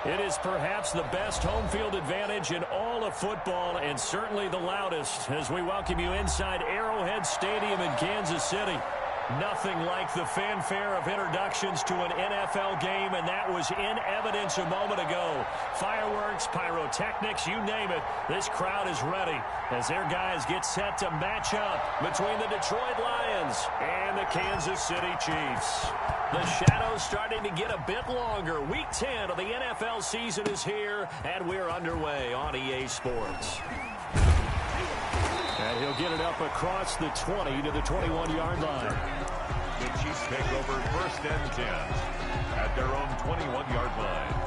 It is perhaps the best home field advantage in all of football and certainly the loudest as we welcome you inside Arrowhead Stadium in Kansas City. Nothing like the fanfare of introductions to an NFL game, and that was in evidence a moment ago. Fireworks, pyrotechnics, you name it. This crowd is ready as their guys get set to match up between the Detroit Lions and the Kansas City Chiefs. The shadows starting to get a bit longer. Week 10 of the NFL season is here, and we're underway on EA Sports. And he'll get it up across the 20 to the 21-yard line. The Chiefs take over 1st and 10 at their own 21-yard line.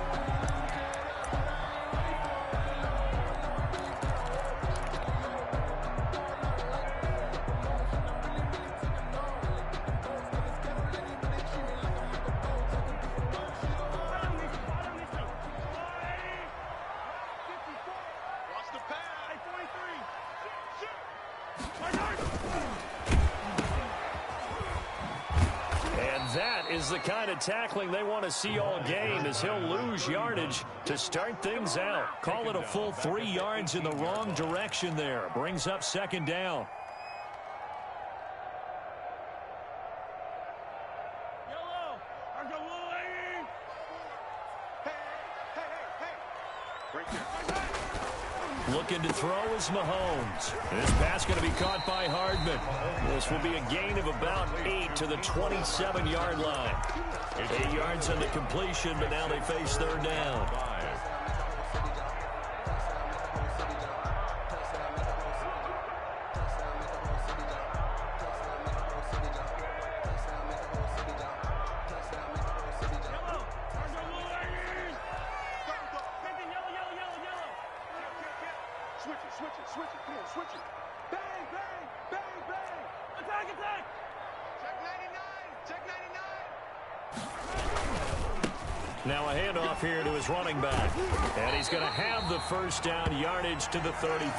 That is the kind of tackling they want to see all game as he'll lose yardage to start things out. Call it a full 3 yards in the wrong direction there. Brings up 2nd down. Looking to throw is Mahomes. This pass going to be caught by Hardman. This will be a gain of about 8 to the 27-yard line. 8 yards on the completion, but now they face 3rd down. Now a handoff here to his running back. And he's going to have the 1st down yardage to the 35.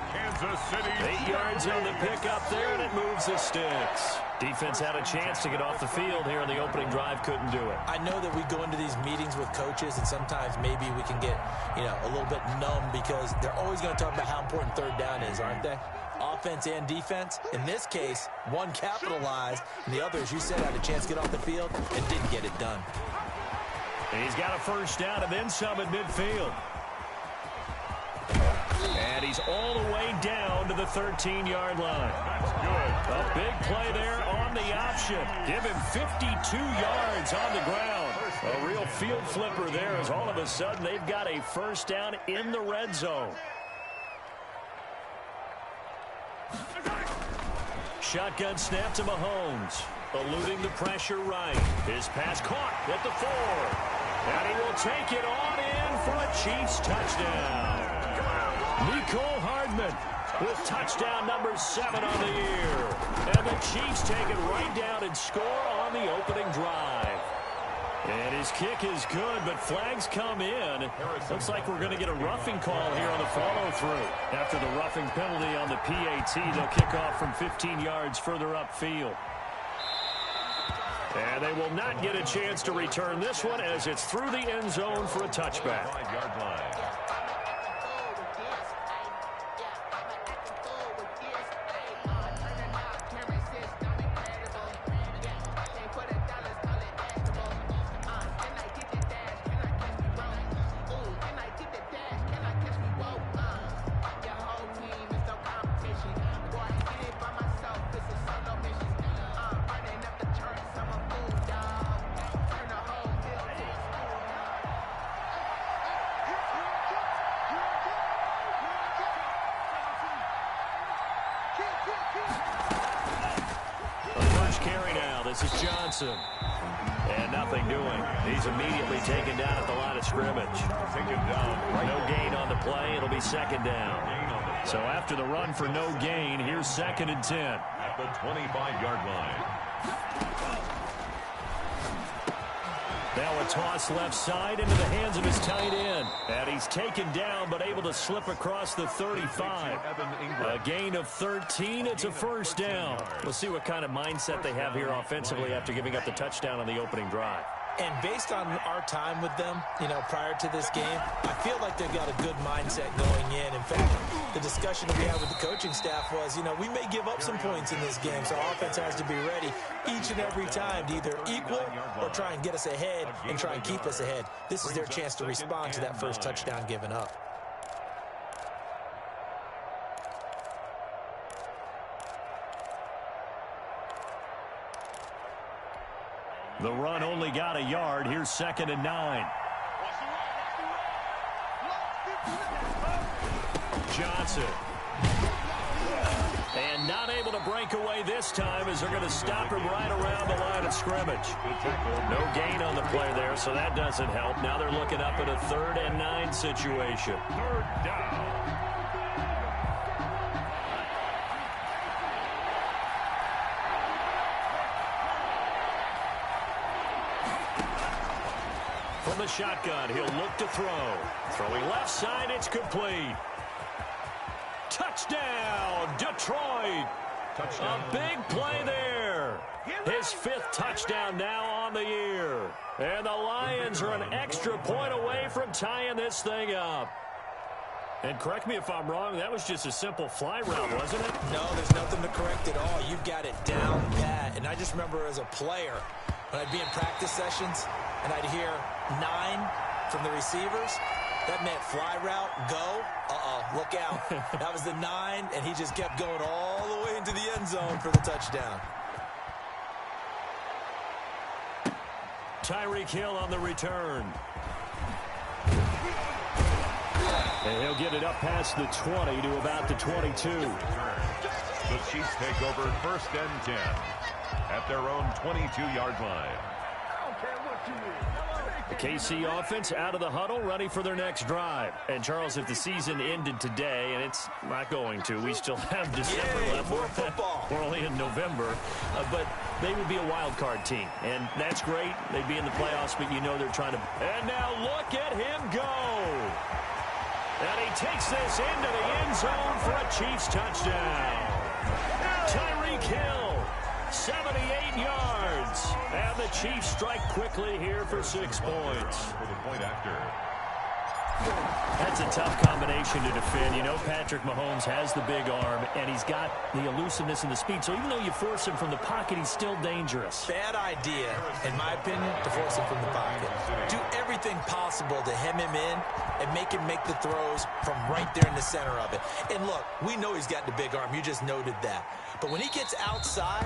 Kansas City. 8 yards on the pickup there, and it moves the sticks. Defense had a chance to get off the field here on the opening drive, couldn't do it. I know that we go into these meetings with coaches, and sometimes maybe we can get, a little bit numb because they're always going to talk about how important 3rd down is, aren't they? Offense and defense. In this case, one capitalized, and the other, as you said, had a chance to get off the field and didn't get it done. And he's got a 1st down and then some at midfield. And he's all the way down to the 13-yard line. That's good. A big play there on the option. Give him 52 yards on the ground. A real field flipper there as all of a sudden they've got a 1st down in the red zone. Shotgun snap to Mahomes. Eluding the pressure right. His pass caught at the 4. And he will take it on in for a Chiefs touchdown. Nicole Hardman with touchdown number 7 on the year. And the Chiefs take it right down and score on the opening drive. And his kick is good, but flags come in. Looks like we're going to get a roughing call here on the follow-through. After the roughing penalty on the PAT, they'll kick off from 15 yards further upfield. And they will not get a chance to return this one as it's through the end zone for a touchback. 5-yard line. This is Johnson. And nothing doing. He's immediately taken down at the line of scrimmage. Taken down. No gain on the play. It'll be 2nd down. So after the run for no gain, here's 2nd and 10. At the 25-yard line. Now a toss left side into the hands of his tight end. And he's taken down but able to slip across the 35. A gain of 13. It's a 1st down. We'll see what kind of mindset they have here offensively after giving up the touchdown on the opening drive. And based on our time with them, prior to this game, I feel like they've got a good mindset going in. In fact, the discussion we had with the coaching staff was, we may give up some points in this game, so our offense has to be ready each and every time to either equal or try and get us ahead and try and keep us ahead. This is their chance to respond to that first touchdown given up. The run only got a yard. Here's 2nd and 9. Johnson. And not able to break away this time as they're going to stop him right around the line of scrimmage. No gain on the play there, so that doesn't help. Now they're looking up at a 3rd and 9 situation. 3rd down. From the shotgun, he'll look to throw. Throwing left side, it's complete. Touchdown, Detroit. Touchdown. A big play there. His 5th touchdown now on the year. And the Lions are an extra point away from tying this thing up. And correct me if I'm wrong, that was just a simple fly route, wasn't it? No, there's nothing to correct at all. You've got it down pat. And I just remember as a player, when I'd be in practice sessions and I'd hear 9 from the receivers, that meant fly route, go, look out. That was the 9, and he just kept going all the way into the end zone for the touchdown. Tyreek Hill on the return. And he'll get it up past the 20 to about the 22. The Chiefs take over 1st and 10 at their own 22-yard line. The KC offense out of the huddle, ready for their next drive. And, Charles, if the season ended today, and it's not going to, we still have December left. More football. We're only in November. But they would be a wild card team. And that's great. They'd be in the playoffs, but they're trying to. And now look at him go. And he takes this into the end zone for a Chiefs touchdown. Tyreek Hill. 78 yards. And the Chiefs strike quickly here for 6 points. For the point after. That's a tough combination to defend. Patrick Mahomes has the big arm, and he's got the elusiveness and the speed. So even though you force him from the pocket, he's still dangerous. Bad idea, in my opinion, to force him from the pocket. Do everything possible to hem him in and make him make the throws from right there in the center of it. And look, we know he's got the big arm. You just noted that. But when he gets outside,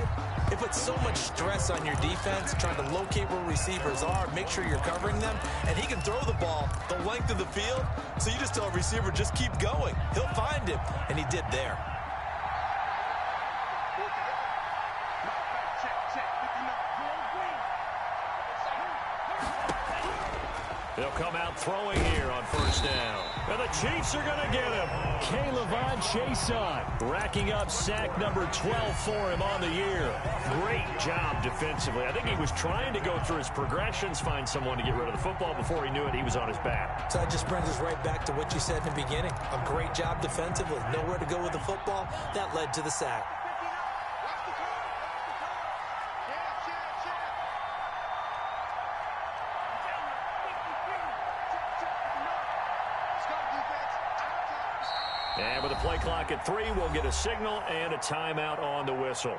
it puts so much stress on your defense, trying to locate where receivers are, make sure you're covering them, and he can throw the ball the length of the field, so you just tell a receiver, just keep going. He'll find him, and he did there. They'll come out throwing here on 1st down. And the Chiefs are going to get him. K'Lavon Chaisson racking up sack number 12 for him on the year. Great job defensively. I think he was trying to go through his progressions, find someone to get rid of the football. Before he knew it, he was on his back. So that just brings us right back to what you said in the beginning. A great job defensively. Nowhere to go with the football. That led to the sack. And with the play clock at 3, we'll get a signal and a timeout on the whistle.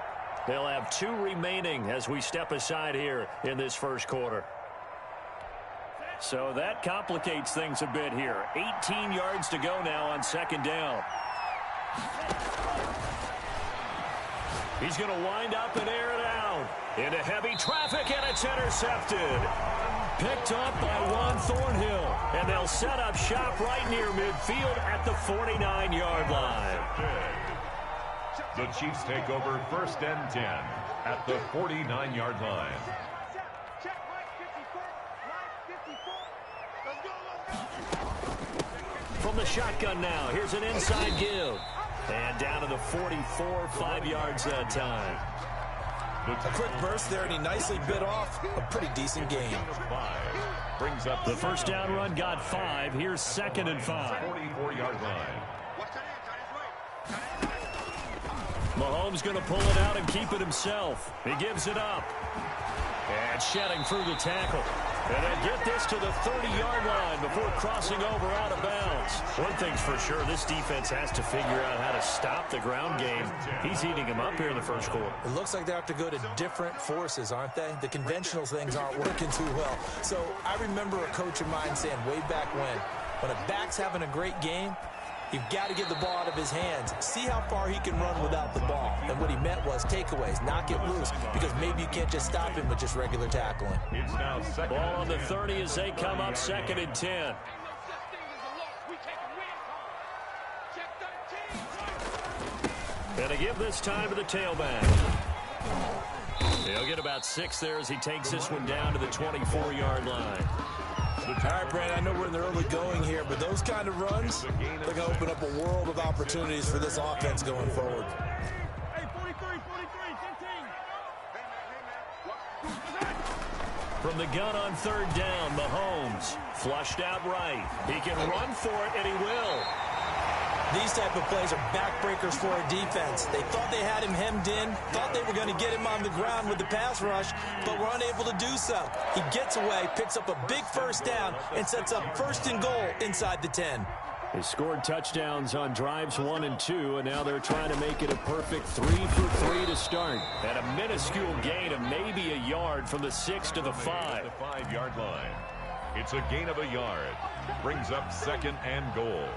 They'll have 2 remaining as we step aside here in this first quarter. So that complicates things a bit here. 18 yards to go now on 2nd down. He's going to wind up and air it out. Into heavy traffic, and it's intercepted. Picked up by Juan Thornhill. And they'll set up shop right near midfield at the 49-yard line. The Chiefs take over 1st and 10 at the 49-yard line. From the shotgun now, here's an inside give. And down to the 44, 5 yards that time. A quick burst there, and he nicely bit off a pretty decent game. Brings up the 1st down run, got 5. Here's 2nd and 5. 44-yard line. Mahomes going to pull it out and keep it himself. He gives it up. And shedding through the tackle. And they get this to the 30-yard line before crossing over out of bounds. One thing's for sure, this defense has to figure out how to stop the ground game. He's eating him up here in the first quarter. It looks like they have to go to different forces, aren't they? The conventional things aren't working too well. So I remember a coach of mine saying way back when a back's having a great game, you've got to get the ball out of his hands. See how far he can run without the ball. And what he meant was takeaways, knock it loose, because maybe you can't just stop him with just regular tackling. It's now second. Ball on the 30 as they come up 2nd and 10. Gonna give this time to the tailback. He'll get about 6 there as he takes this one down to the 24-yard line. All right, Brandon, I know we're in the early going here, but those kind of runs, they're going to open up a world of opportunities for this offense going forward. Hey, 43, 15. From the gun on 3rd down, Mahomes flushed out right. He can run for it, and he will. These type of plays are backbreakers for a defense. They thought they had him hemmed in, thought they were going to get him on the ground with the pass rush, but were unable to do so. He gets away, picks up a big first down, and sets up 1st and goal inside the 10. They scored touchdowns on drives 1 and 2, and now they're trying to make it a perfect 3 for 3 to start. And a minuscule gain of maybe a yard from the 6 to the 5. The 5-yard line. It's a gain of a yard. Brings up 2nd and goal.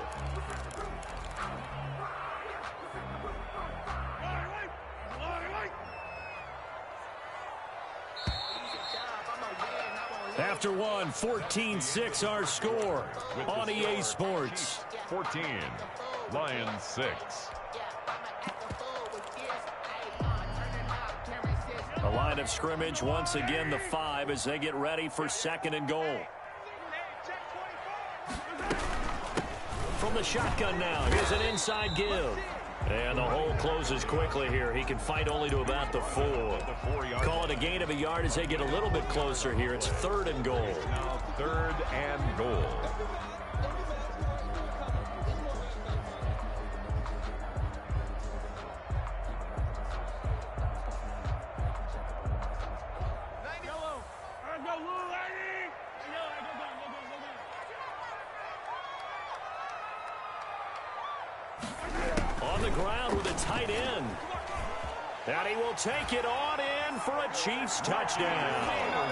After one, 14-6 our score on EA Sports. 14, Lions 6. The line of scrimmage once again the 5 as they get ready for 2nd and goal. From the shotgun now, here's an inside give. And the hole closes quickly here. He can fight only to about the 4. Call it a gain of a yard as they get a little bit closer here. It's 3rd and goal. Now 3rd and goal. On the ground with a tight end. And he will take it on in for a Chiefs touchdown.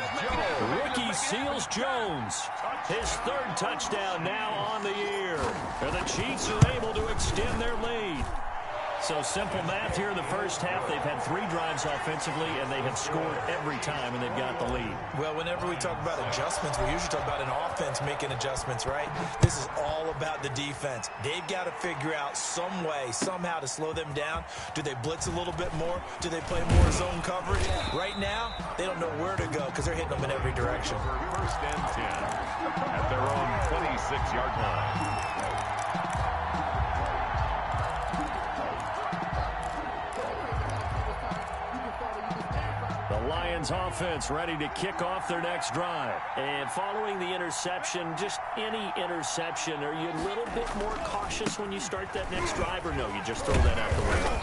Rookie Seals Jones. His 3rd touchdown now on the year. And the Chiefs are able to extend their lead. So simple math here in the first half. They've had 3 drives offensively, and they have scored every time, and they've got the lead. Well, whenever we talk about adjustments, we usually talk about an offense making adjustments, right? This is all about the defense. They've got to figure out some way, somehow to slow them down. Do they blitz a little bit more? Do they play more zone coverage? Right now, they don't know where to go because they're hitting them in every direction. 1st and 10 at their own 26-yard line. Lions offense ready to kick off their next drive. And following the interception, just any interception, are you a little bit more cautious when you start that next drive, or no, you just throw that out the window?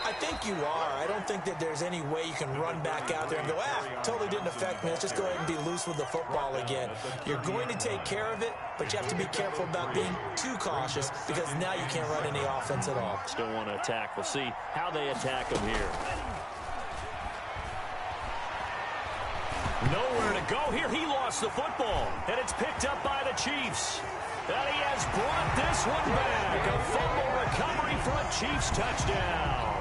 I think you are. I don't think that there's any way you can run back out there and go, totally didn't affect me. Let's just go ahead and be loose with the football again. You're going to take care of it, but you have to be careful about being too cautious because now you can't run any offense at all. Still want to attack. We'll see how they attack them here. Nowhere to go here. He lost the football, and it's picked up by the Chiefs. And he has brought this one back. A fumble recovery for a Chiefs touchdown.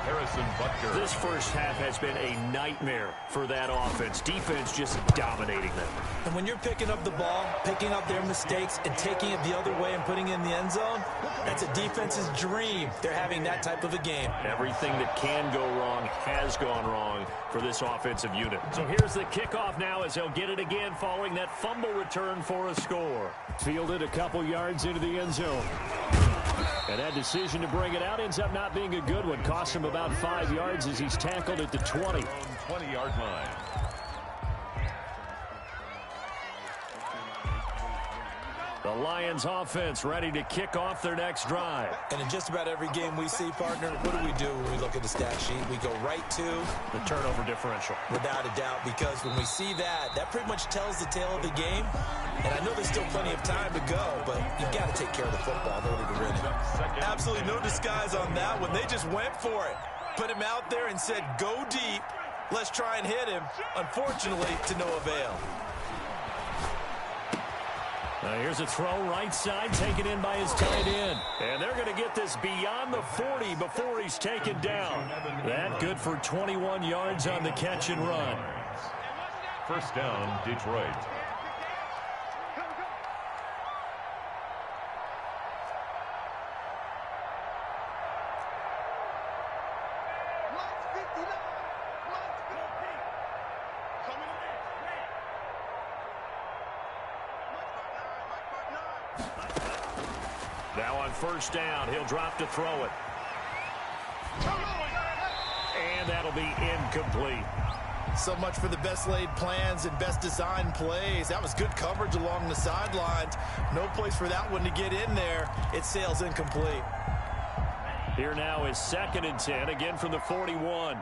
Harrison Butker. This first half has been a nightmare for that offense. Defense just dominating them. And when you're picking up the ball, picking up their mistakes, and taking it the other way and putting it in the end zone, that's a defense's dream. They're having that type of a game. Everything that can go wrong has gone wrong for this offensive unit. So here's the kickoff now as they'll get it again following that fumble return for a score. Fielded a couple yards into the end zone. And that decision to bring it out ends up not being a good one. Cost him about 5 yards as he's tackled at the 20. 20-yard line. The Lions offense ready to kick off their next drive. And in just about every game we see, partner, what do when we look at the stat sheet? We go right to the turnover differential. Without a doubt, because when we see that, that pretty much tells the tale of the game. And I know there's still plenty of time to go, but you've got to take care of the football in order to win it. Absolutely no disguise on that one. They just went for it. Put him out there and said, go deep. Let's try and hit him. Unfortunately, to no avail. Now here's a throw right side, taken in by his tight end. And they're going to get this beyond the 40 before he's taken down. That good for 21 yards on the catch and run. First down, Detroit. Now on first down, he'll drop to throw it. And that'll be incomplete. So much for the best laid plans and best designed plays. That was good coverage along the sidelines. No place for that one to get in there. It sails incomplete. Here now is 2nd and 10, again from the 41.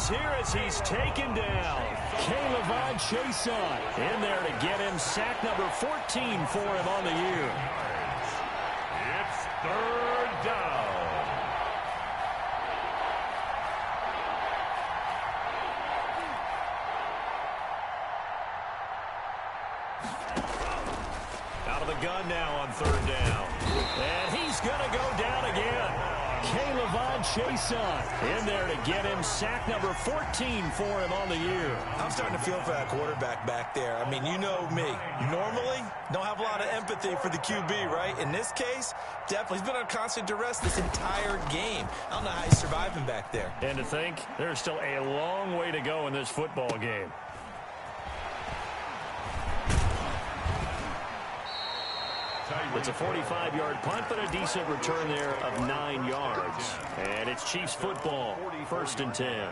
Here as he's taken down. Caleb Chason in there to get him sack number 14 for him on the year. It's 3rd down. Out of the gun now on 3rd down. And he's going to go down again. Caleb Chason in there to get him sack number 14 for him on the year. I'm starting to feel for that quarterback back there. I mean, you know me. Normally, don't have a lot of empathy for the QB, right? In this case, definitely. He's been on constant duress this entire game. I don't know how he's surviving back there. And to think, there's still a long way to go in this football game. It's a 45-yard punt, but a decent return there of 9 yards. And it's Chiefs football, 1st and 10.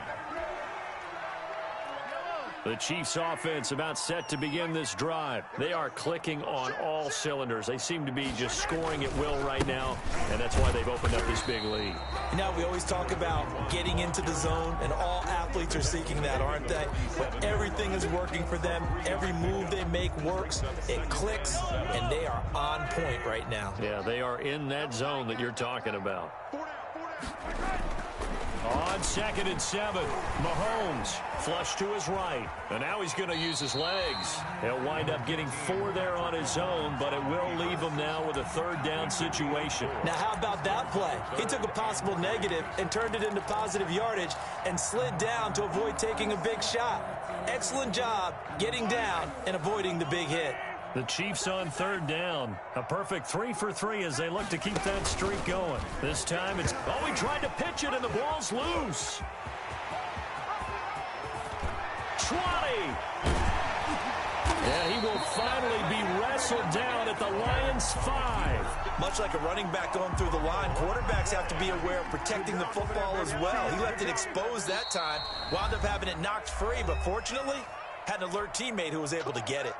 The Chiefs offense about set to begin this drive. They are clicking on all cylinders. They seem to be just scoring at will right now, and that's why they've opened up this big lead. You know, we always talk about getting into the zone, and all athletes are seeking that, aren't they? But everything is working for them. Every move they make works. It clicks, and they are on point right now. Yeah, they are in that zone that you're talking about. On 2nd and 7, Mahomes flush to his right. And now he's going to use his legs. He'll wind up getting 4 there on his own, but it will leave him now with a 3rd down situation. Now, how about that play? He took a possible negative and turned it into positive yardage and slid down to avoid taking a big shot. Excellent job getting down and avoiding the big hit. The Chiefs on 3rd down. A perfect 3 for 3 as they look to keep that streak going. This time it's, he tried to pitch it and the ball's loose. 20. And he will finally be wrestled down at the Lions' 5. Much like a running back going through the line, quarterbacks have to be aware of protecting the football as well. He left it exposed that time, wound up having it knocked free, but fortunately had an alert teammate who was able to get it.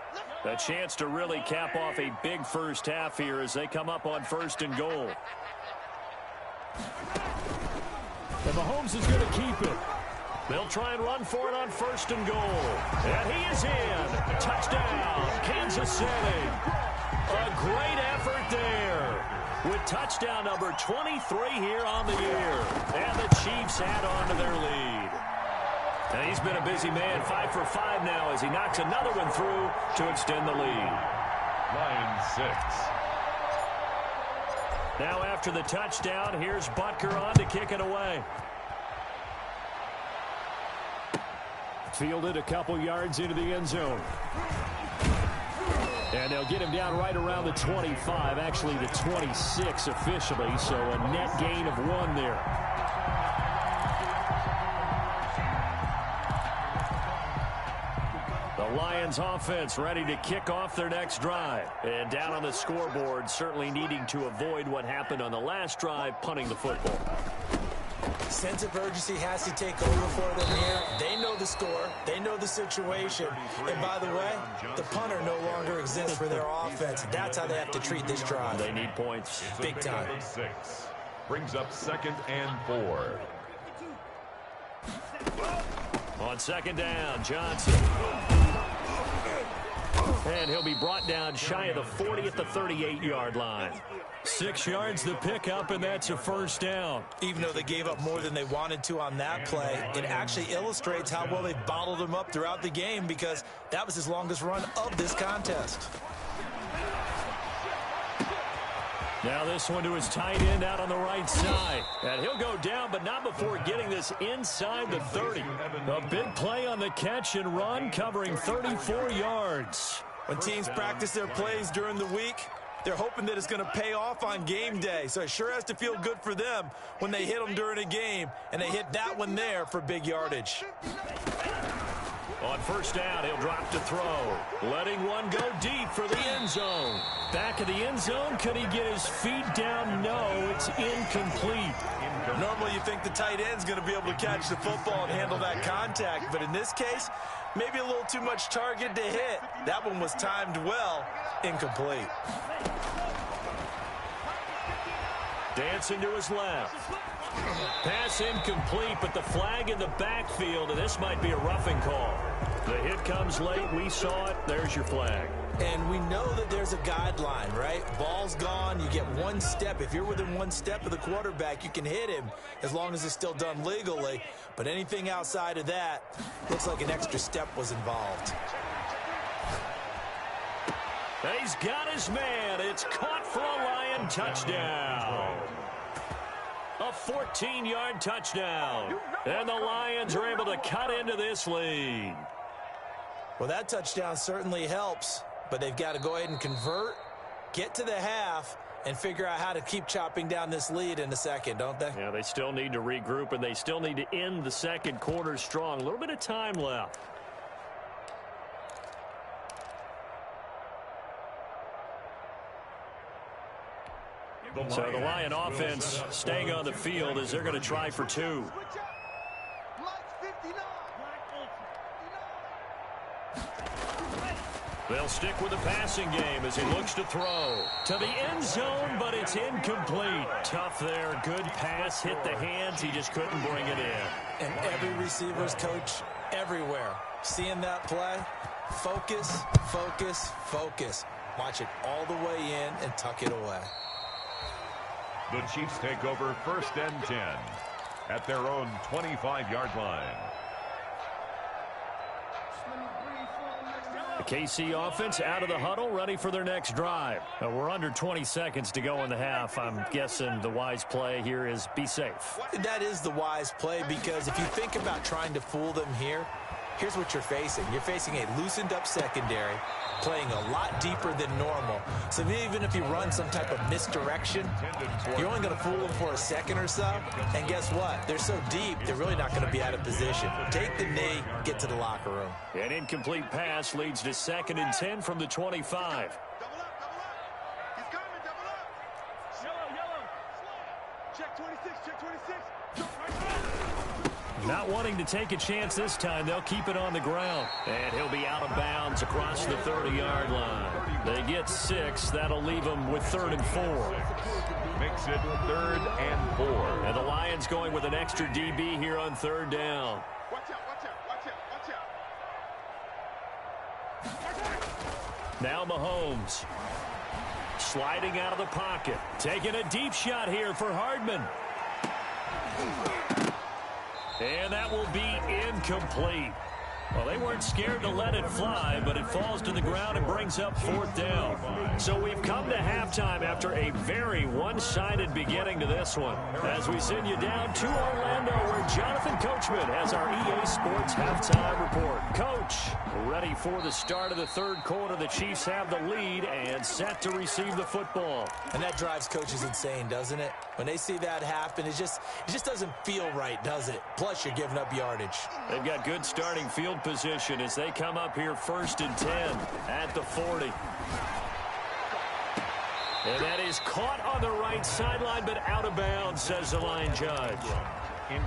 A chance to really cap off a big first half here as they come up on 1st and goal. And Mahomes is going to keep it. They'll try and run for it on 1st and goal. And he is in. Touchdown, Kansas City. A great effort there with touchdown number 23 here on the year. And the Chiefs add on to their lead. And he's been a busy man, 5 for 5 now as he knocks another one through to extend the lead. Line 6. Now after the touchdown, here's Butker on to kick it away. Fielded a couple yards into the end zone. And they'll get him down right around the 25, actually the 26 officially, so a net gain of 1 there. The Lions offense ready to kick off their next drive. And down on the scoreboard, certainly needing to avoid what happened on the last drive, punting the football. Sense of urgency has to take over for them here. They know the score. They know the situation. And by the way, the punter no longer exists for their offense. That's how they have to treat this drive. They need points. Big time. 6 brings up 2nd and 4. On 2nd down, Johnson. And he'll be brought down shy of the 40 at the 38-yard line. 6 yards the pickup, and that's a 1st down. Even though they gave up more than they wanted to on that play, it actually illustrates how well they bottled him up throughout the game, because that was his longest run of this contest. Now this one to his tight end out on the right side. And he'll go down, but not before getting this inside the 30. A big play on the catch and run, covering 34 yards. When teams practice their plays during the week, they're hoping that it's going to pay off on game day. So it sure has to feel good for them when they hit them during a game, and they hit that one there for big yardage. On 1st down, he'll drop to throw. Letting one go deep for the end zone. Back of the end zone, could he get his feet down? No, it's incomplete. Normally you think the tight end's going to be able to catch the football and handle that contact, but in this case, maybe a little too much target to hit. That one was timed well. Incomplete. Dancing to his left. Pass incomplete, but the flag in the backfield, and this might be a roughing call. The hit comes late. We saw it. There's your flag. And we know that there's a guideline, right? Ball's gone. You get 1 step. If you're within 1 step of the quarterback, you can hit him as long as it's still done legally. But anything outside of that, looks like an extra step was involved. He's got his man. It's caught for a Lion touchdown. A 14-yard touchdown. And the Lions are able to cut into this lead. Well, that touchdown certainly helps, but they've got to go ahead and convert, get to the half, and figure out how to keep chopping down this lead in a second, don't they? Yeah, they still need to regroup, and they still need to end the 2nd quarter strong. A little bit of time left. So the Lion offense staying on the field as they're going to try for 2. They'll stick with the passing game as he looks to throw to the end zone, but it's incomplete. Tough there. Good pass. Hit the hands. He just couldn't bring it in. And every receiver's coach everywhere seeing that play. Focus, focus, focus. Watch it all the way in and tuck it away. The Chiefs take over 1st and 10 at their own 25-yard line. The KC offense out of the huddle, ready for their next drive. We're under 20 seconds to go in the half. I'm guessing the wise play here is be safe. That is the wise play, because if you think about trying to fool them here, here's what you're facing. You're facing a loosened up secondary, playing a lot deeper than normal. So even if you run some type of misdirection, you're only going to fool them for a second or so. And guess what? They're so deep, they're really not going to be out of position. Take the knee, get to the locker room. An incomplete pass leads to 2nd and 10 from the 25. He's coming, double up. Yellow. Check 26, check 26. Not wanting to take a chance this time, they'll keep it on the ground. And he'll be out of bounds across the 30-yard line. They get 6. That'll leave them with 3rd and 4. Makes it 3rd and 4. And the Lions going with an extra DB here on 3rd down. Watch out. Now Mahomes. Sliding out of the pocket. Taking a deep shot here for Hardman. And that will be incomplete. Well, they weren't scared to let it fly, but it falls to the ground and brings up 4th down. So we've come to halftime after a very one-sided beginning to this one. As we send you down to Orlando, where Jonathan Coachman has our EA Sports halftime report. Coach, ready for the start of the 3rd quarter. The Chiefs have the lead and set to receive the football. And that drives coaches insane, doesn't it? When they see that happen, it just doesn't feel right, does it? Plus, you're giving up yardage. They've got good starting field position as they come up here 1st and 10 at the 40. And that is caught on the right sideline, but out of bounds, says the line judge.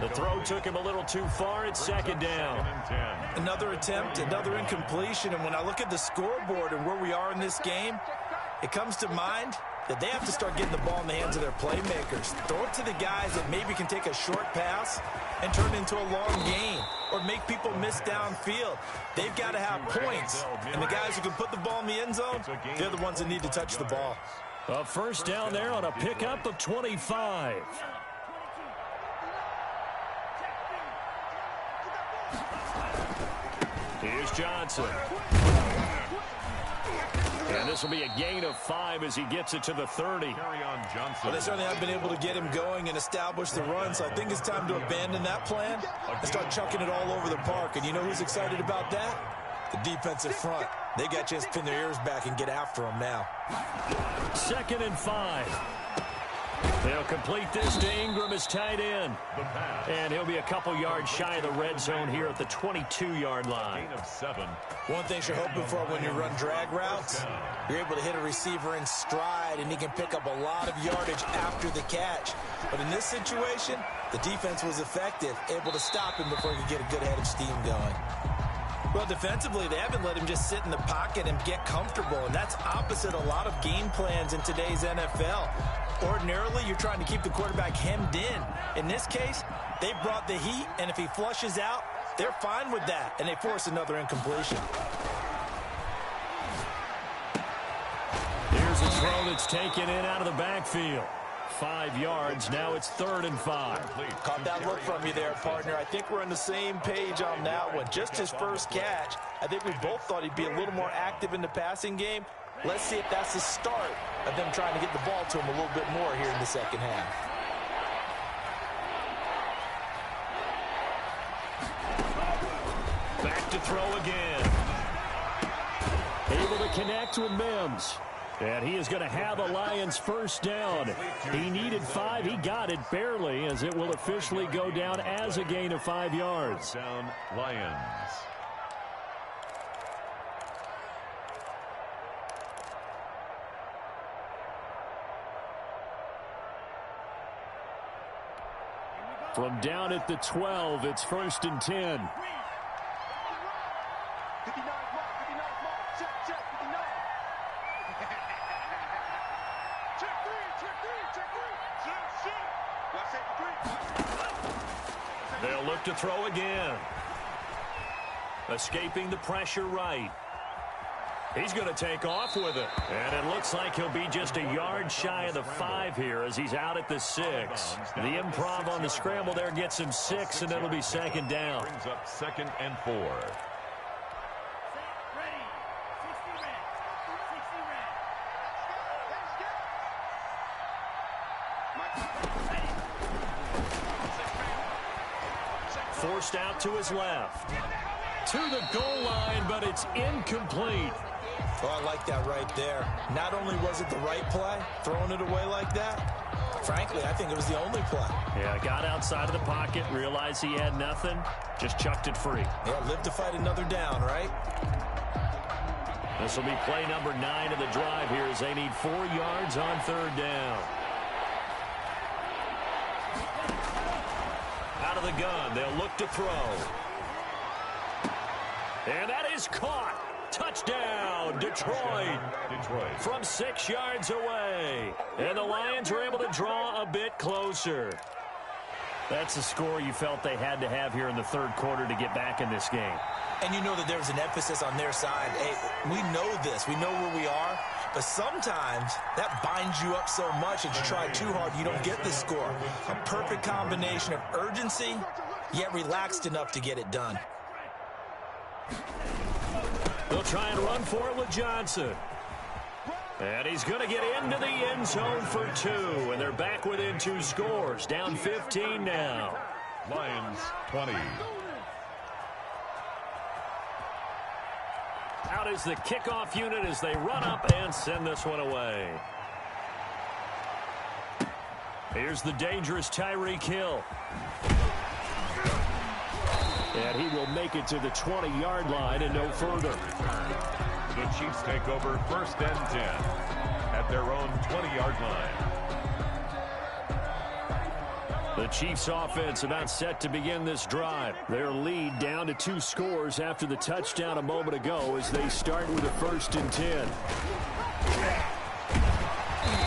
The throw took him a little too far. It's second down. Another attempt, another incompletion. And when I look at the scoreboard and where we are in this game, it comes to mind that they have to start getting the ball in the hands of their playmakers. Throw it to the guys that maybe can take a short pass and turn it into a long gain or make people miss downfield. They've got to have points. And the guys who can put the ball in the end zone, they're the ones that need to touch the ball. A first down there on a pickup of 25. Here's Johnson. And this will be a gain of 5 as he gets it to the 30. Well, they certainly have been able to get him going and establish the run, so I think it's time to abandon that plan and start chucking it all over the park. And you know who's excited about that? The defensive front. They got a chance to pin their ears back and get after him now. 2nd and 5. They'll complete this to Ingram as tight end. And he'll be a couple yards shy of the red zone here at the 22-yard line. One thing you're hoping for when you run drag routes, you're able to hit a receiver in stride, and he can pick up a lot of yardage after the catch. But in this situation, the defense was effective, able to stop him before he could get a good head of steam going. Well, defensively, they haven't let him just sit in the pocket and get comfortable, and that's opposite a lot of game plans in today's NFL. Ordinarily, you're trying to keep the quarterback hemmed in. In this case, they brought the heat, and if he flushes out, they're fine with that, and they force another incompletion. Here's a throw that's taken in out of the backfield. 5 yards. Now it's 3rd and 5. Caught that look from you there, partner. I think we're on the same page on that one. Just his first catch. I think we both thought he'd be a little more active in the passing game. Let's see if that's the start of them trying to get the ball to him a little bit more here in the second half. Back to throw again. Able to connect with Mims. And he is going to have a Lions first down. He needed 5. He got it barely, as it will officially go down as a gain of 5 yards. Down Lions. From down at the 12, it's 1st and 10. They'll look to throw again. Escaping the pressure right. He's going to take off with it. And it looks like he'll be just a yard shy of the 5 here as he's out at the 6. The improv on the scramble there gets him 6, and it'll be 2nd down. Brings up 2nd and 4. Forced out to his left. To the goal line, but it's incomplete. Oh, I like that right there. Not only was it the right play, throwing it away like that, frankly, I think it was the only play. Yeah, got outside of the pocket, realized he had nothing, just chucked it free. Yeah, live to fight another down, right? This will be play number 9 of the drive here as they need 4 yards on 3rd down. Out of the gun, they'll look to throw. And that is caught. Touchdown, Detroit. From 6 yards away. And the Lions are able to draw a bit closer. That's a score you felt they had to have here in the 3rd quarter to get back in this game. And you know that there's an emphasis on their side. Hey, we know this. We know where we are. But sometimes that binds you up so much that you try too hard, you don't get the score. A perfect combination of urgency, yet relaxed enough to get it done. They'll try and run for it with Johnson. And he's going to get into the end zone for 2. And they're back within 2 scores. Down 15 now. Lions 20. Out is the kickoff unit as they run up and send this one away. Here's the dangerous Tyreek Hill. And he will make it to the 20-yard line and no further. The Chiefs take over 1st and 10 at their own 20-yard line. The Chiefs offense about set to begin this drive. Their lead down to 2 scores after the touchdown a moment ago as they start with a 1st and 10.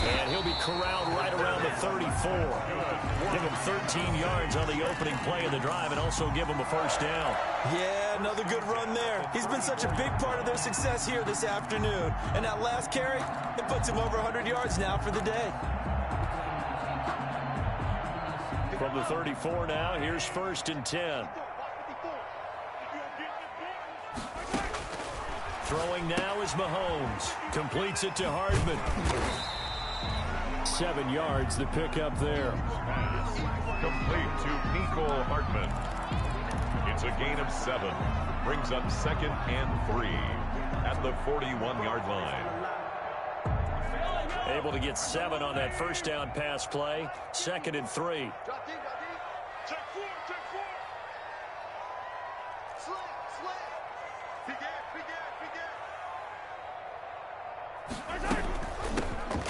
And he'll be corralled right around the 34. Give him 13 yards on the opening play of the drive and also give him a 1st down. Yeah, another good run there. He's been such a big part of their success here this afternoon. And that last carry, it puts him over 100 yards now for the day. From the 34 now, here's 1st and 10. Throwing now is Mahomes. Completes it to Hardman. 7 yards the pickup there. Complete to Nicole Hardman. It's a gain of 7. Brings up 2nd and 3 at the 41-yard line. Able to get 7 on that 1st down pass play. 2nd and 3. Check 4. Slant. Big gap.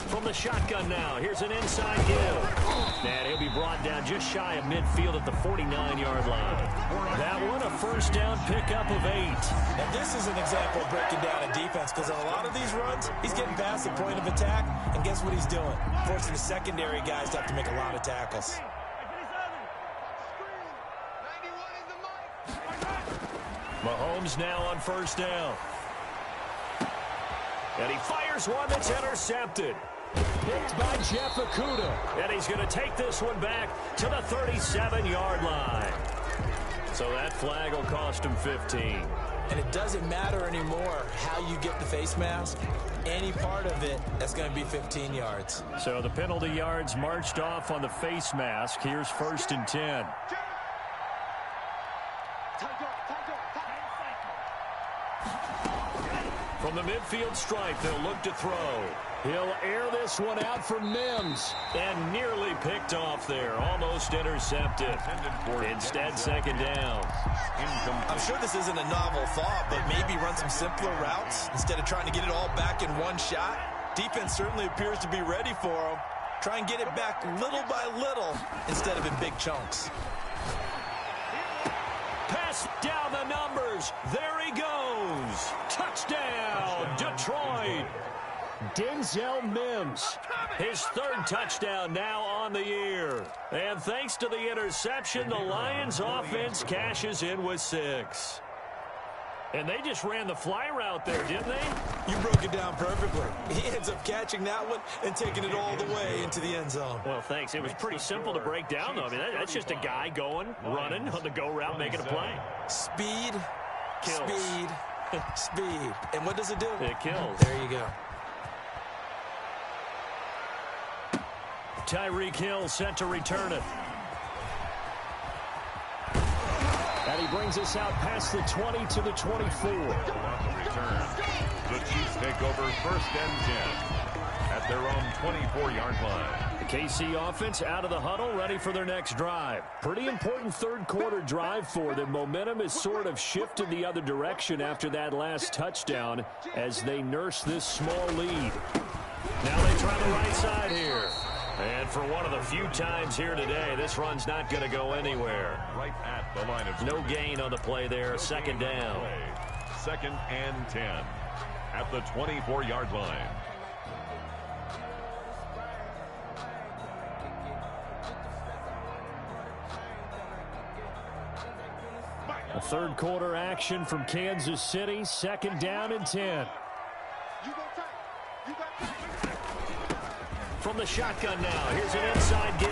From the shotgun now, here's an inside give. And he'll be brought down just shy of midfield at the 49-yard line. That one, a 1st down pickup of 8. Now, this is an example of breaking down a defense because on a lot of these runs, he's getting past the point of attack, and guess what he's doing? Forcing the secondary guys to have to make a lot of tackles. Mahomes now on 1st down. And he fires one that's intercepted. Picked by Jeff Okudah. And he's going to take this one back to the 37-yard line. So that flag will cost him 15. And it doesn't matter anymore how you get the face mask. Any part of it, that's going to be 15 yards. So the penalty yards marched off on the face mask. Here's 1st and 10. From the midfield stripe, they'll look to throw. He'll air this one out for Mims. And nearly picked off there. Almost intercepted. Instead, 2nd down. I'm sure this isn't a novel thought, but maybe run some simpler routes instead of trying to get it all back in one shot. Defense certainly appears to be ready for him. Try and get it back little by little instead of in big chunks. Pass down the numbers. There he goes. Touchdown, Detroit. Denzel Mims, his 3rd touchdown now on the year. And thanks to the interception, the Lions offense cashes in with 6. And they just ran the fly route there, didn't they? You broke it down perfectly. He ends up catching that one and taking it all the way into the end zone. Well, thanks. It was pretty simple to break down, though. I mean, that's just a guy going, running on the go route, making a play. Speed, kills. Speed. And what does it do? It kills. There you go. Tyreek Hill set to return it. And he brings us out past the 20 to the 24. Return. The Chiefs take over 1st and 10 at their own 24-yard line. The KC offense out of the huddle, ready for their next drive. Pretty important 3rd quarter drive for them. Momentum has sort of shifted the other direction after that last touchdown as they nurse this small lead. Now they try the right side here. And for one of the few times here today, this run's not going to go anywhere. Right at the line of no gain on the play there. 2nd down. 2nd and 10 at the 24-yard line. A 3rd quarter action from Kansas City. 2nd down and 10. From the shotgun now, here's an inside give.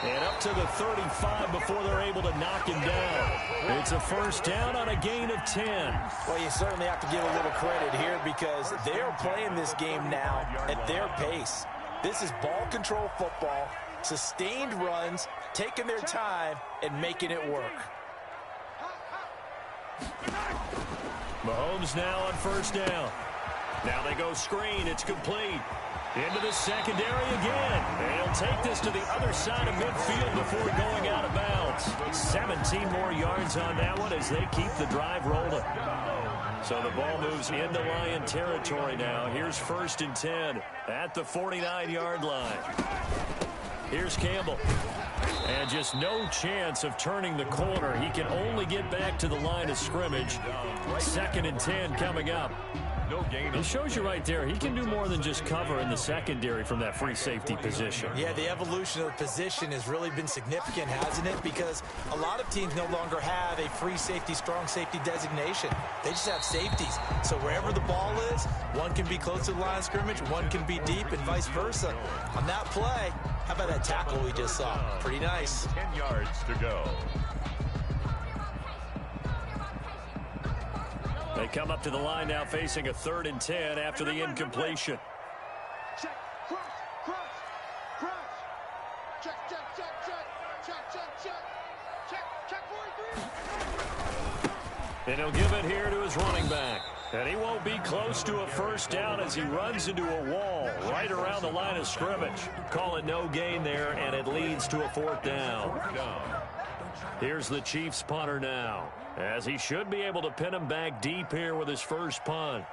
And up to the 35 before they're able to knock him down. It's a 1st down on a gain of 10. Well, you certainly have to give a little credit here because they're playing this game now at their pace. This is ball control football, sustained runs, taking their time, and making it work. Mahomes now on 1st down. Now they go screen. It's complete. Into the secondary again. They'll take this to the other side of midfield before going out of bounds. 17 more yards on that one as they keep the drive rolling. So the ball moves into Lion territory now. Here's 1st and 10 at the 49-yard line. Here's Campbell. And just no chance of turning the corner. He can only get back to the line of scrimmage. 2nd and 10 coming up. No gain. It shows you right there, he can do more than just cover in the secondary from that free safety position. Yeah, the evolution of the position has really been significant, hasn't it? Because a lot of teams no longer have a free safety, strong safety designation. They just have safeties. So wherever the ball is, one can be close to the line of scrimmage, one can be deep, and vice versa. On that play, how about that tackle we just saw? Pretty nice. 10 yards to go. They come up to the line now facing a 3rd and 10 after the incompletion. Check, cross, cross, cross. Check, check, check, check, check, check, check, check, 43. And he'll give it here to his running back. And he won't be close to a first down as he runs into a wall right around the line of scrimmage. Call it no gain there, and it leads to a 4th down. Here's the Chiefs punter now, as he should be able to pin him back deep here with his first punt.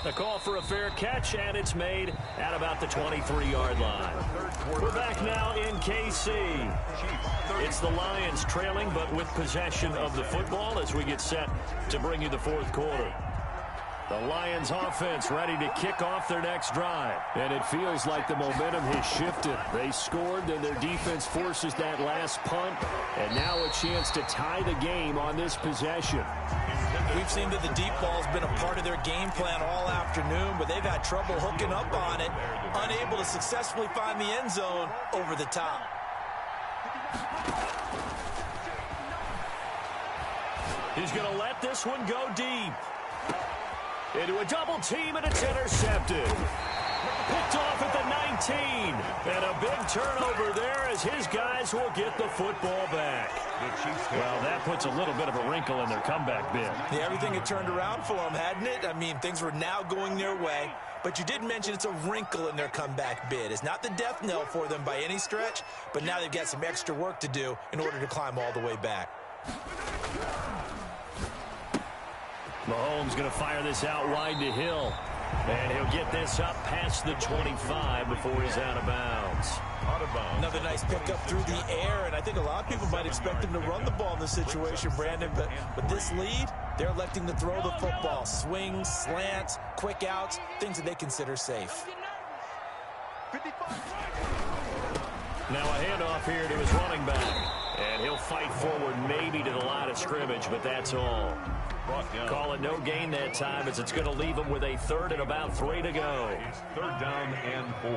The call for a fair catch, and it's made at about the 23-yard line. We're back now in KC. It's the Lions trailing, but with possession of the football as we get set to bring you the 4th quarter. The Lions offense ready to kick off their next drive. And it feels like the momentum has shifted. They scored, then their defense forces that last punt, and now a chance to tie the game on this possession. We've seen that the deep ball has been a part of their game plan all afternoon, but they've had trouble hooking up on it, unable to successfully find the end zone over the top. He's going to let this one go deep. Into a double team, and it's intercepted. Picked off at the 19. And a big turnover there as his guys will get the football back. Well, that puts a little bit of a wrinkle in their comeback bid. Yeah, everything had turned around for them, hadn't it? I mean, things were now going their way. But you did mention it's a wrinkle in their comeback bid. It's not the death knell for them by any stretch, but now they've got some extra work to do in order to climb all the way back. Mahomes going to fire this out wide to Hill. And he'll get this up past the 25 before he's out of bounds. Another nice pickup through the air, and I think a lot of people might expect him to run the ball in this situation, Brandon, but with this lead, they're electing to throw the football. Swings, slants, quick outs, things that they consider safe. Now a handoff here to his running back. And he'll fight forward maybe to the line of scrimmage, but that's all. Call it no gain that time as it's going to leave him with a 3rd and about 3 to go. 3rd down and 4.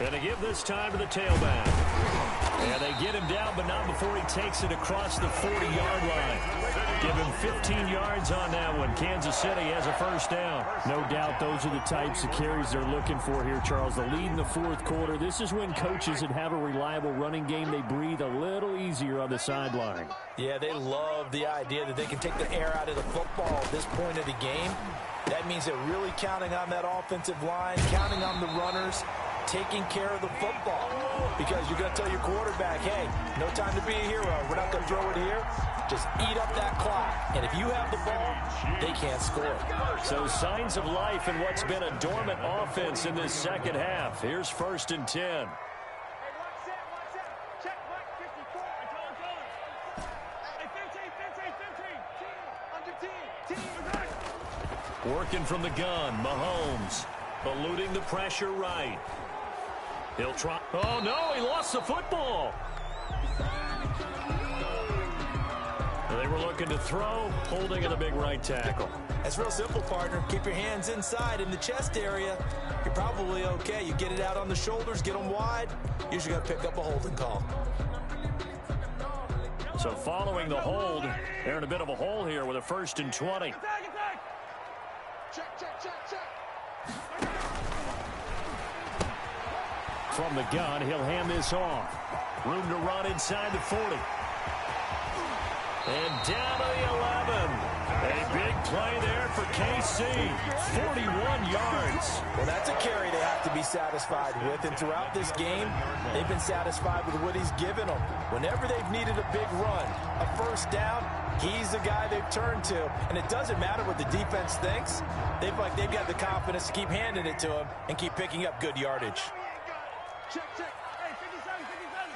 And they give this time to the tailback. And they get him down, but not before he takes it across the 40-yard line. Give him 15 yards on that one. Kansas City has a first down. No doubt those are the types of carries they're looking for here, Charles. The lead in the 4th quarter. This is when coaches that have a reliable running game, they breathe a little easier on the sideline. Yeah, they love the idea that they can take the air out of the football at this point of the game. That means they're really counting on that offensive line, counting on the runners, taking care of the football. Because you're going to tell your quarterback, hey, no time to be a hero. We're not going to throw it here. Just eat up that clock. And if you have the ball, they can't score. So signs of life in what's been a dormant offense in this second half. Here's 1st and 10. Working from the gun, Mahomes. Eluding the pressure right. He'll try. Oh, no, he lost the football. They were looking to throw, holding in the big right tackle. That's real simple, partner. Keep your hands inside in the chest area. You're probably okay. You get it out on the shoulders, get them wide. Usually going to pick up a holding call. So following the hold, they're in a bit of a hole here with a 1st and 20. From the gun, he'll hand this off. Room to run inside the 40. And down to the 11. A big play there for KC. 41 yards. Well, that's a carry they have to be satisfied with. And throughout this game, they've been satisfied with what he's given them. Whenever they've needed a big run, a first down, he's the guy they've turned to. And it doesn't matter what the defense thinks. They've got the confidence to keep handing it to him and keep picking up good yardage. Check, check. Hey, 57, 57.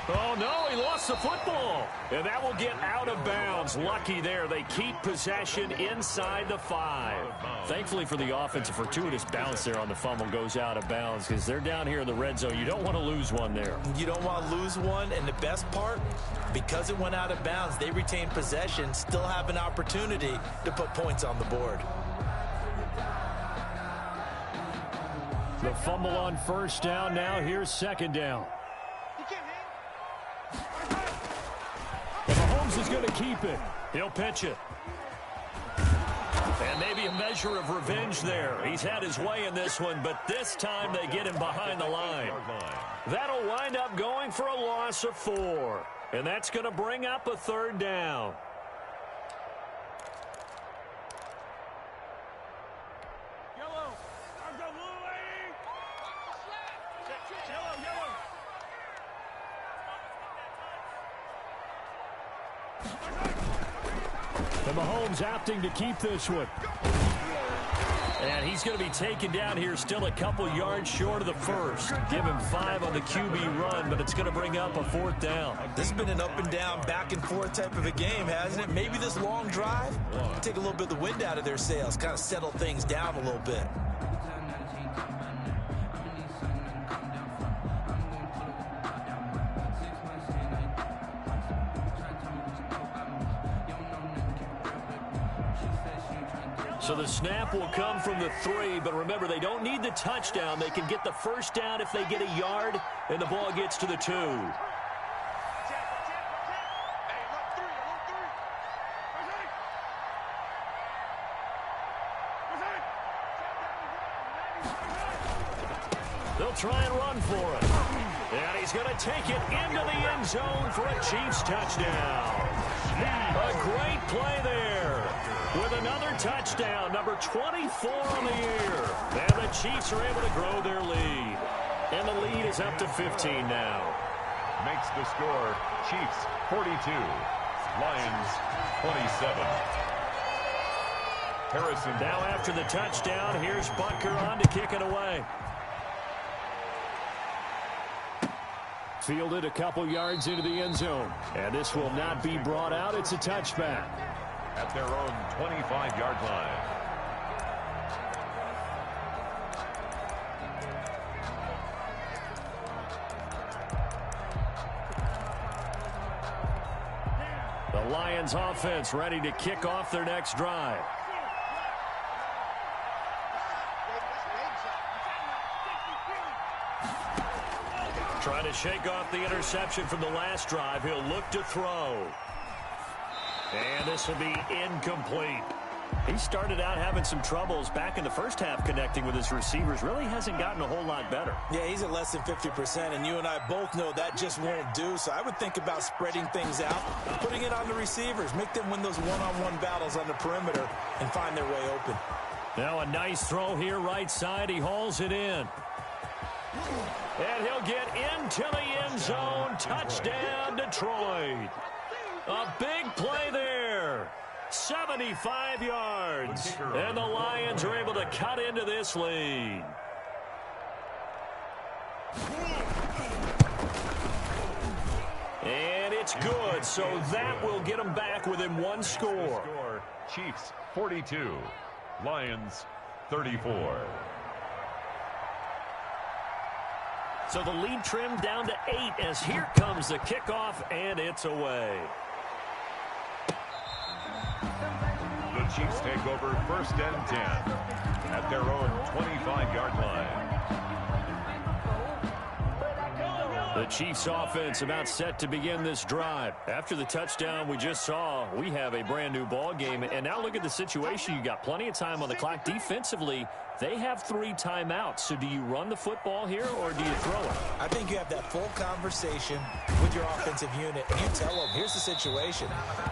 Oh, no, he lost the football. And that will get out of bounds. Lucky there. They keep possession inside the 5. Thankfully for the offense, a fortuitous bounce there on the fumble goes out of bounds because they're down here in the red zone. You don't want to lose one there. You don't want to lose one. And the best part, because it went out of bounds, they retain possession, still have an opportunity to put points on the board. The fumble on first down. Now here's second down. Mahomes is going to keep it. He'll pitch it. And maybe a measure of revenge there. He's had his way in this one, but this time they get him behind the line. That'll wind up going for a loss of 4. And that's going to bring up a third down. And Mahomes opting to keep this one. And he's going to be taken down here still a couple yards short of the first. Give him 5 on the QB run, but it's going to bring up a fourth down. This has been an up and down, back and forth type of a game, hasn't it? Maybe this long drive, take a little bit of the wind out of their sails, kind of settle things down a little bit. So the snap will come from the 3, but remember, they don't need the touchdown. They can get the first down if they get a yard, and the ball gets to the 2. They'll try and run for it. And he's going to take it into the end zone for a Chiefs touchdown. A great play there. With another touchdown, number 24 on the year. And the Chiefs are able to grow their lead. And the lead is up to 15 now. Makes the score Chiefs 42, Lions 27. Harrison. Now after the touchdown, here's Butker on to kick it away. Fielded a couple yards into the end zone. And this will not be brought out. It's a touchback. At their own 25-yard line. The Lions offense ready to kick off their next drive. Trying to shake off the interception from the last drive. He'll look to throw. And this will be incomplete. He started out having some troubles back in the first half connecting with his receivers. Really hasn't gotten a whole lot better. Yeah, he's at less than 50%, and you and I both know that just won't do. So I would think about spreading things out, putting it on the receivers, make them win those one-on-one battles on the perimeter and find their way open. Now a nice throw here right side. He hauls it in. And he'll get into the end zone. Touchdown, Detroit. A big play there. 75 yards. And the Lions are able to cut into this lead. And it's good. So that will get them back within one score. Chiefs 42, Lions 34. So the lead trimmed down to 8 as here comes the kickoff, and it's away. The Chiefs take over 1st and 10 at their own 25-yard line. The Chiefs offense about set to begin this drive. After the touchdown we just saw, we have a brand new ball game. And now look at the situation. You got plenty of time on the clock. Defensively, They have 3 timeouts. So do you run the football here or do you throw it? I think you have that full conversation with your offensive unit, and you tell them, here's the situation.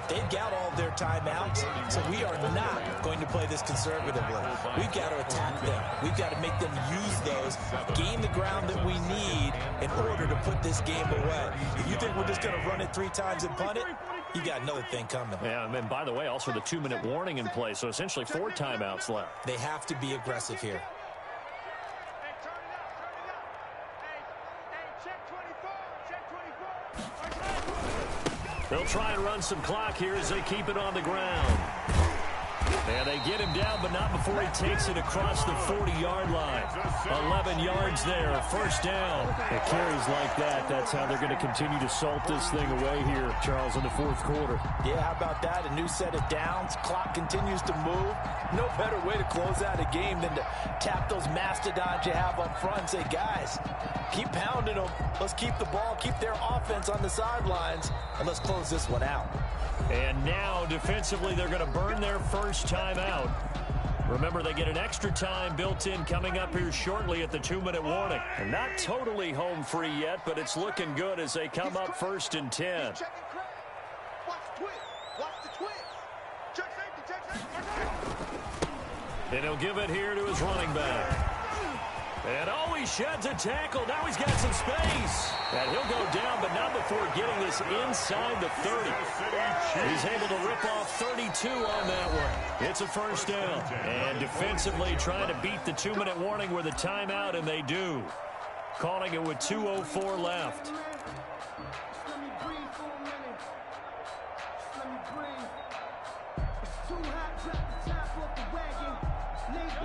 They've got all their timeouts, so we are not going to play this conservatively. We've got to attack them. We've got to make them use those, gain the ground that we need in order to put this game away. If you think we're just going to run it 3 times and punt it, you got another thing coming. Yeah, and by the way, also the 2-minute warning in play, so essentially 4 timeouts left. They have to be aggressive here. They'll try and run some clock here as they keep it on the ground. And they get him down, but not before he takes it across the 40-yard line. 11 yards there, first down. It carries like that. That's how they're going to continue to salt this thing away here, Charles, in the fourth quarter. Yeah, how about that? A new set of downs. Clock continues to move. No better way to close out a game than to tap those mastodons you have up front and say, guys, keep pounding them. Let's keep the ball, keep their offense on the sidelines, and let's close this one out. And now, defensively, they're going to burn their first time out. Remember, they get an extra time built in coming up here shortly at the 2-minute warning. And not totally home free yet, but it's looking good as they come up 1st and 10. Watch the twist. Watch the twist. Check safety. And he'll give it here to his running back. And oh, he sheds a tackle. Now he's got some space. And he'll go down, but not before getting this inside the 30. He's able to rip off 32 on that one. It's a first down. And defensively trying to beat the 2-minute warning with a timeout, and they do. Calling it with 2:04 left.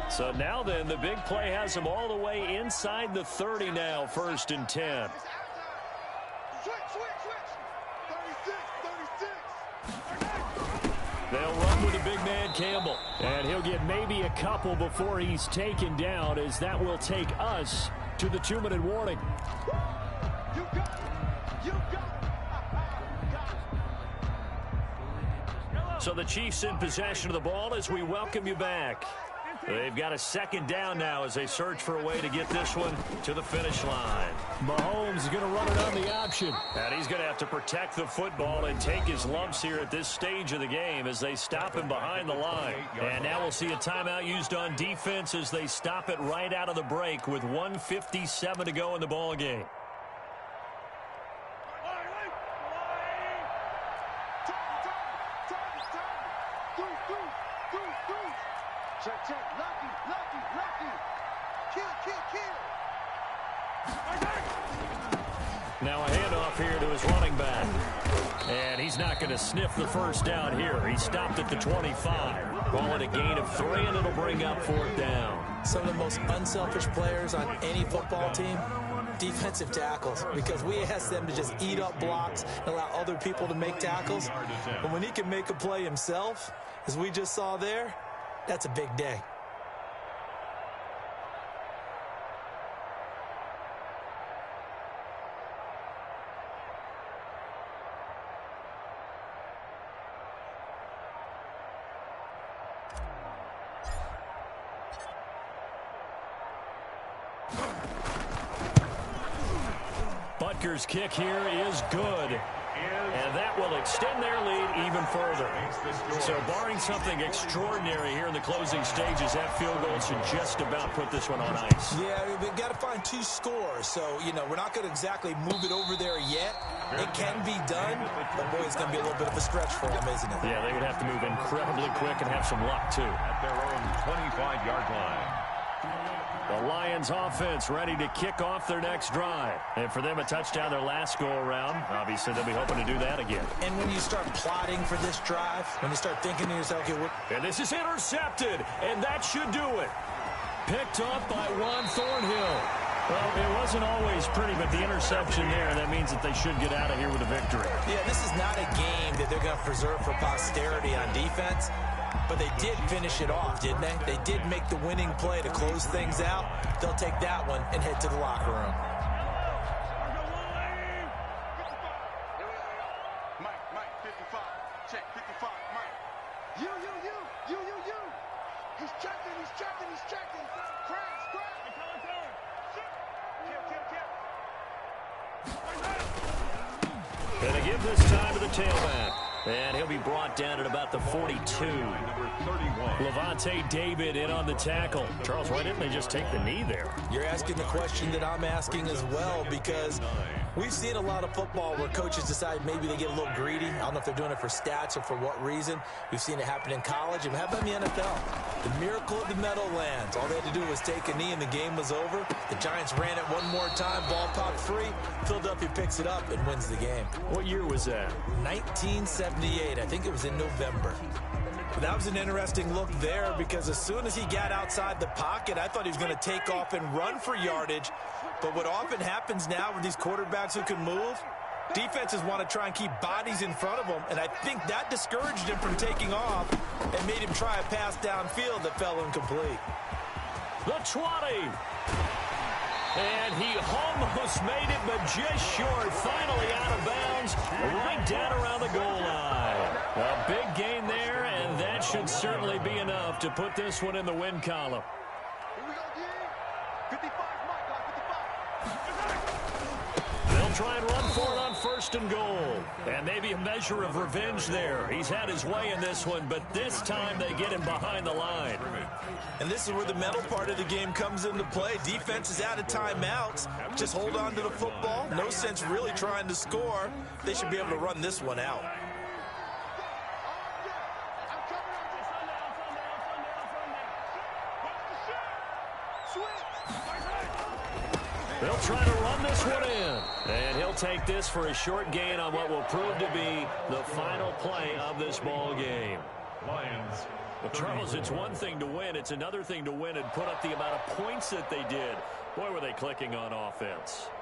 So now then, the big play has them all the way inside the 30 now, 1st and 10. Switch. 36. They'll run with a big man, Campbell. And he'll get maybe a couple before he's taken down, as that will take us to the 2-minute warning. You got it. You got it. So the Chiefs in possession of the ball as we welcome you back. They've got a second down now as they search for a way to get this one to the finish line. Mahomes is going to run it on the option. And he's going to have to protect the football and take his lumps here at this stage of the game as they stop him behind the line. And now we'll see a timeout used on defense as they stop it right out of the break with 1:57 to go in the ball game. Check. Lucky. Kill. Now a handoff here to his running back. And he's not going to sniff the first down here. He stopped at the 25. Call it a gain of 3, and it'll bring up 4th down. Some of the most unselfish players on any football team, defensive tackles, because we ask them to just eat up blocks and allow other people to make tackles. But when he can make a play himself, as we just saw there, that's a big day. Butker's kick here is good. And that will extend their lead even further. So barring something extraordinary here in the closing stages, that field goal should just about put this one on ice. Yeah, we've got to find 2 scores. So, we're not going to exactly move it over there yet. It can be done, but boy, it's going to be a little bit of a stretch for them, isn't it? Yeah, they would have to move incredibly quick and have some luck, too. At their own 25-yard line. The Lions offense ready to kick off their next drive. And for them, a touchdown their last go-around. Obviously, they'll be hoping to do that again. And when you start plotting for this drive, when you start thinking to yourself, okay, and this is intercepted, and that should do it. Picked up by Juan Thornhill. Well, it wasn't always pretty, but the interception there, that means that they should get out of here with a victory. Yeah, this is not a game that they're going to preserve for posterity on defense. But they did finish it off, didn't they? They did make the winning play to close things out. They'll take that one and head to the locker room. Mike, 55. Check, 55, Mike. You. He's checking he's checking. Crash. And they give this time to the tailback. And he'll be brought down at about the 42. Number 31. Levante David in on the tackle. Charles, why didn't they just take the knee there? You're asking the question that I'm asking as well, because we've seen a lot of football where coaches decide maybe they get a little greedy. I don't know if they're doing it for stats or for what reason. We've seen it happen in college. And how about in the NFL? The miracle of the Meadowlands. All they had to do was take a knee and the game was over. The Giants ran it one more time. Ball popped free. Philadelphia picks it up and wins the game. What year was that? 1978. I think it was in November. But that was an interesting look there, because as soon as he got outside the pocket, I thought he was going to take off and run for yardage. But what often happens now with these quarterbacks who can move, defenses want to try and keep bodies in front of them, and I think that discouraged him from taking off and made him try a pass downfield that fell incomplete. The 20. And he almost made it, but just short. Finally out of bounds, right down around the goal line. A big gain there, and that should certainly be enough to put this one in the win column. Here we go, D. 55, Mike, 55. They'll try and run for it on 1st and goal. And maybe a measure of revenge there. He's had his way in this one, but this time they get him behind the line. And this is where the mental part of the game comes into play. Defense is out of timeouts. Just hold on to the football. No sense really trying to score. They should be able to run this one out. They'll try to run this one in. And he'll take this for a short gain on what will prove to be the final play of this ball game. Lions. Well, Charles, it's one thing to win. It's another thing to win and put up the amount of points that they did. Boy, were they clicking on offense.